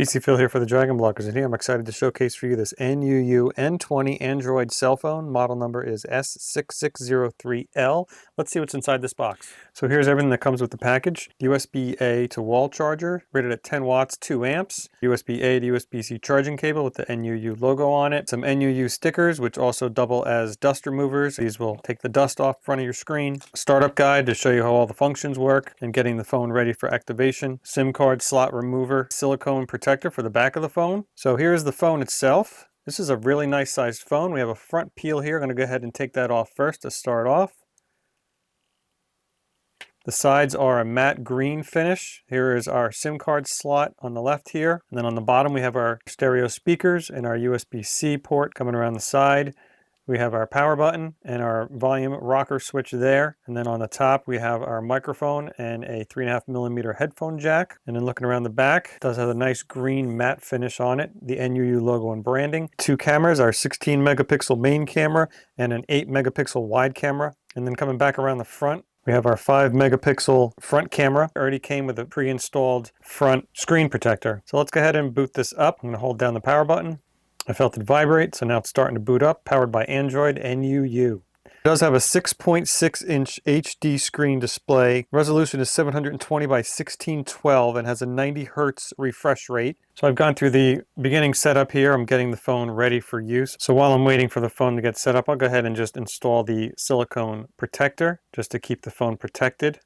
PC Phil here for the Dragon Blockers, and here I'm excited to showcase for you this NUU N20 Android cell phone. Model number is S6603L. Let's see what's inside this box. So here's everything that comes with the package. USB-A to wall charger, rated at 10 watts, 2 amps. USB-A to USB-C charging cable with the NUU logo on it. Some NUU stickers, which also double as dust removers. These will take the dust off front of your screen. Startup guide to show you how all the functions work and getting the phone ready for activation. SIM card slot remover, silicone protector for the back of the phone. So here's the phone itself. This is a really nice sized phone. We have a front peel here. I'm going to go ahead and take that off first to start off. The sides are a matte green finish. Here is our SIM card slot on the left here. And then on the bottom we have our stereo speakers and our USB-C port coming around the side. We have our power button and our volume rocker switch there. And then on the top, we have our microphone and a 3.5mm headphone jack. And then looking around the back, it does have a nice green matte finish on it, the NUU logo and branding. 2 cameras, our 16 megapixel main camera and an 8 megapixel wide camera. And then coming back around the front, we have our 5 megapixel front camera. It already came with a pre-installed front screen protector. So let's go ahead and boot this up. I'm going to hold down the power button. I felt it vibrate, so now it's starting to boot up, powered by Android NUU. It does have a 6.6-inch HD screen display. Resolution is 720 by 1612 and has a 90 Hz refresh rate. So I've gone through the beginning setup here. I'm getting the phone ready for use. So while I'm waiting for the phone to get set up, I'll go ahead and just install the silicone protector just to keep the phone protected.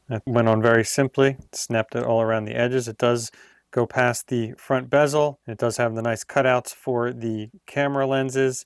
That went on very simply. Snapped it all around the edges. It does go past the front bezel. It does have the nice cutouts for the camera lenses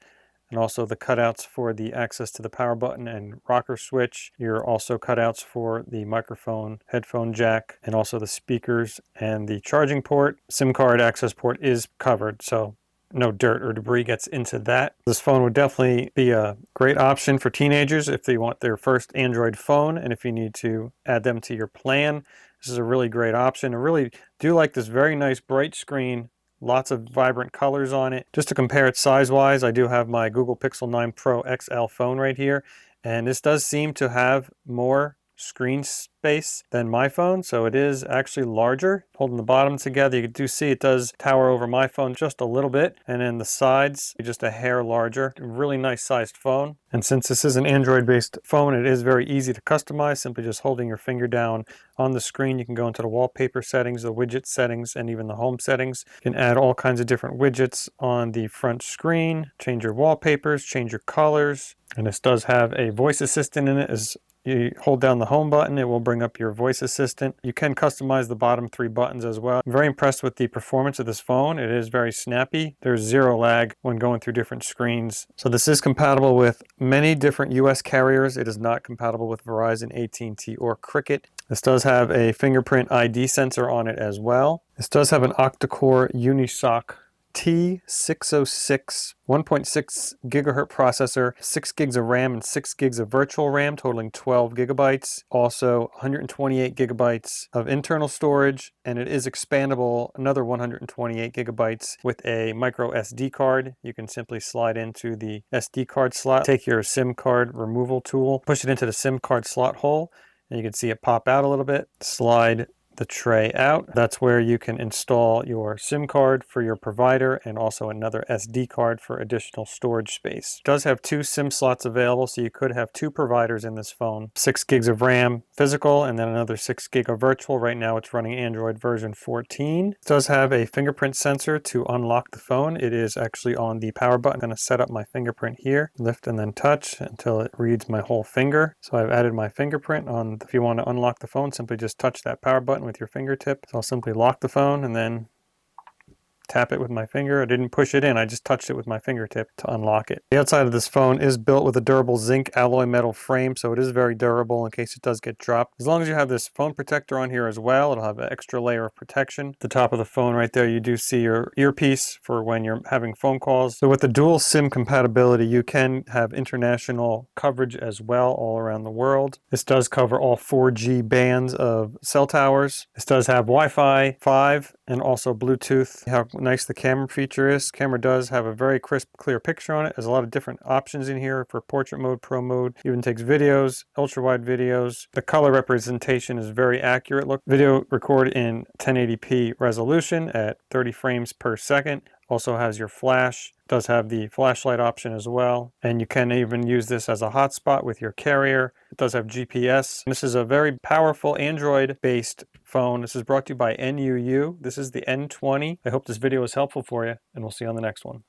and also the cutouts for the access to the power button and rocker switch. Here are also cutouts for the microphone, headphone jack, and also the speakers and the charging port. SIM card access port is covered, so no dirt or debris gets into that. This phone would definitely be a great option for teenagers if they want their first Android phone and if you need to add them to your plan. This is a really great option. I really do like this very nice bright screen, lots of vibrant colors on it. Just to compare it size-wise, I do have my Google Pixel 9 Pro XL phone right here, and this does seem to have more screen space than my phone, so it is actually larger. Holding the bottom together, you do see it does tower over my phone just a little bit, and then the sides just a hair larger. Really nice sized phone. And since this is an Android based phone, it is very easy to customize. Simply just holding your finger down on the screen, you can go into the wallpaper settings, the widget settings, and even the home settings. You can add all kinds of different widgets on the front screen, change your wallpapers, change your colors, and this does have a voice assistant in it. As you hold down the home button, it will bring up your voice assistant. You can customize the bottom 3 buttons as well. I'm very impressed with the performance of this phone. It is very snappy. There's zero lag when going through different screens. So this is compatible with many different US carriers. It is not compatible with Verizon, AT&T, or Cricket. This does have a fingerprint ID sensor on it as well. This does have an octa-core Unisoc T606 1.6 gigahertz processor, 6 gigs of RAM and 6 gigs of virtual RAM, totaling 12 gigabytes. Also 128 gigabytes of internal storage, and it is expandable another 128 gigabytes with a micro SD card. You can simply slide into the SD card slot, take your SIM card removal tool, push it into the SIM card slot hole, and you can see it pop out a little bit. Slide the tray out. That's where you can install your SIM card for your provider and also another SD card for additional storage space. It does have 2 SIM slots available, so you could have 2 providers in this phone. 6 gigs of RAM physical and then another 6 gig of virtual. Right now it's running Android version 14. It does have a fingerprint sensor to unlock the phone. It is actually on the power button. I'm going to set up my fingerprint here, lift and then touch until it reads my whole finger. So I've added my fingerprint on. If you want to unlock the phone, simply just touch that power button with your fingertip. So I'll simply lock the phone and then tap it with my finger. I didn't push it in, I just touched it with my fingertip to unlock it. The outside of this phone is built with a durable zinc alloy metal frame, so it is very durable in case it does get dropped. As long as you have this phone protector on here as well, it'll have an extra layer of protection. At the top of the phone right there, you do see your earpiece for when you're having phone calls. So with the dual SIM compatibility, you can have international coverage as well all around the world. This does cover all 4G bands of cell towers. This does have Wi-Fi 5 and also Bluetooth. nice the camera feature is. Camera does have a very crisp, clear picture on it. There's a lot of different options in here for portrait mode, pro mode. Even takes videos, ultra wide videos. The color representation is very accurate. Look, video record in 1080p resolution at 30 frames per second. Also has your flash, does have the flashlight option as well, and you can even use this as a hotspot with your carrier. It does have GPS. This is a very powerful Android-based phone. This is brought to you by NUU. This is the N20. I hope this video was helpful for you, and we'll see you on the next one.